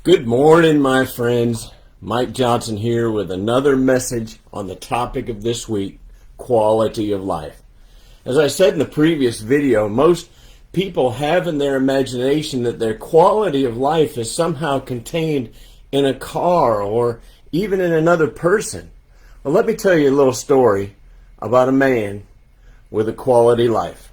Good morning, my friends. Mike Johnson here with another message on the topic of this week, quality of life. As I said in the previous video, most people have in their imagination that their quality of life is somehow contained in a car or even in another person. Well, let me tell you a little story about a man with a quality life.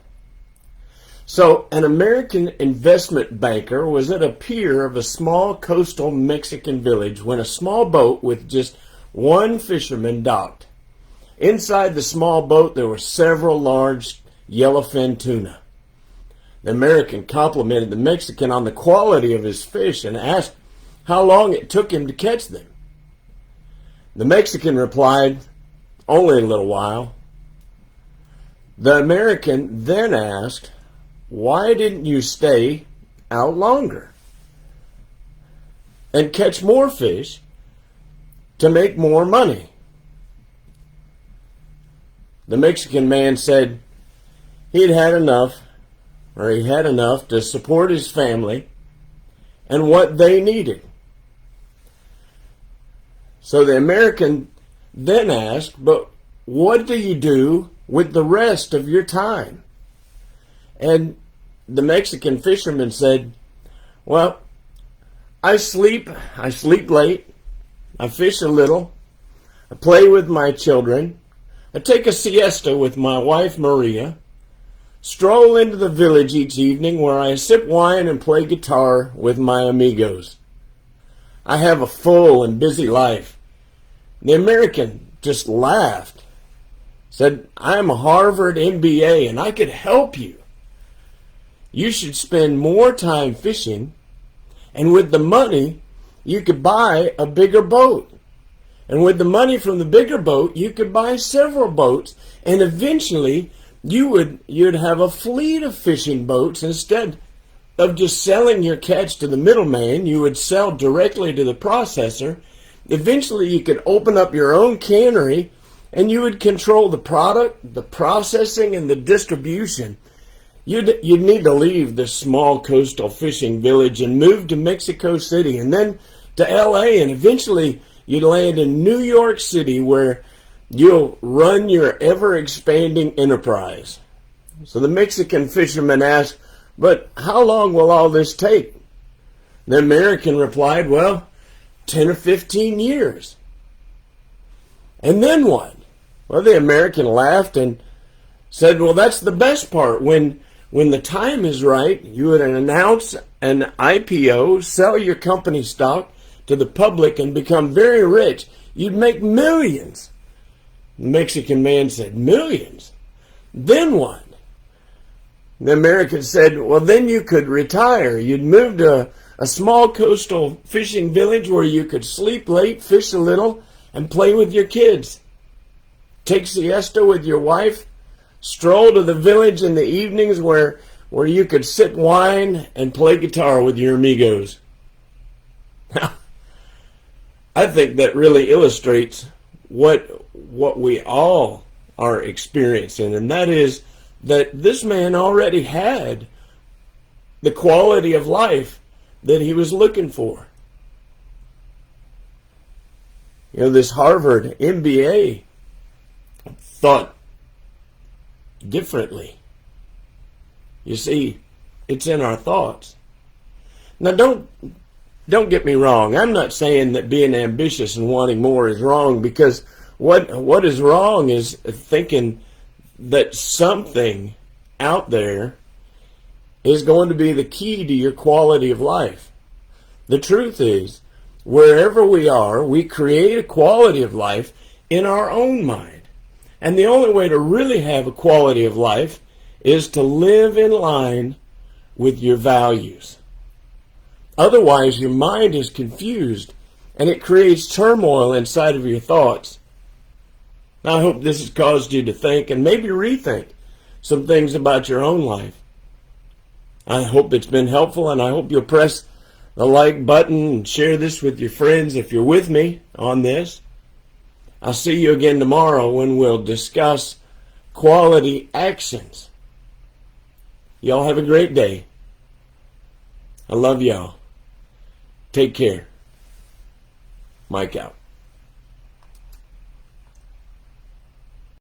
So, an American investment banker was at a pier of a small coastal Mexican village when a small boat with just one fisherman docked. Inside the small boat there were several large yellowfin tuna. The American complimented the Mexican on the quality of his fish and asked how long it took him to catch them. The Mexican replied, "Only a little while." The American then asked, "Why didn't you stay out longer and catch more fish to make more money?" The Mexican man said he had enough to support his family and what they needed. So the American then asked, "But what do you do with the rest of your time?" And the Mexican fisherman said, "Well, I sleep late, I fish a little, I play with my children, I take a siesta with my wife Maria, stroll into the village each evening where I sip wine and play guitar with my amigos. I have a full and busy life." The American just laughed, said, "I'm a Harvard MBA and I could help you. You should spend more time fishing, and with the money, you could buy a bigger boat. And with the money from the bigger boat, you could buy several boats, and eventually you'd have a fleet of fishing boats. Instead of just selling your catch to the middleman, you would sell directly to the processor. Eventually, you could open up your own cannery, and you would control the product, the processing, and the distribution. You'd need to leave this small coastal fishing village and move to Mexico City and then to LA, and eventually you'd land in New York City where you'll run your ever-expanding enterprise." So the Mexican fisherman asked, "But how long will all this take?" The American replied, "Well, 10 or 15 years. "And then what?" Well, the American laughed and said, "Well, that's the best part. When the time is right, you would announce an IPO, sell your company stock to the public, and become very rich. You'd make millions." The Mexican man said, "Millions? Then what?" The American said, "Well, then you could retire. You'd move to a small coastal fishing village where you could sleep late, fish a little, and play with your kids. Take siesta with your wife. Stroll to the village in the evenings where you could sip wine and play guitar with your amigos." I think that really illustrates what we all are experiencing, and that is that this man already had the quality of life that he was looking for. This Harvard MBA thought differently. You see, it's in our thoughts. Now, don't get me wrong. I'm not saying that being ambitious and wanting more is wrong, because what is wrong is thinking that something out there is going to be the key to your quality of life. The truth is, wherever we are, we create a quality of life in our own mind. And the only way to really have a quality of life is to live in line with your values. Otherwise, your mind is confused and it creates turmoil inside of your thoughts. I hope this has caused you to think and maybe rethink some things about your own life. I hope it's been helpful, and I hope you'll press the like button and share this with your friends if you're with me on this. I'll see you again tomorrow when we'll discuss quality actions. Y'all have a great day. I love y'all. Take care. Mike out.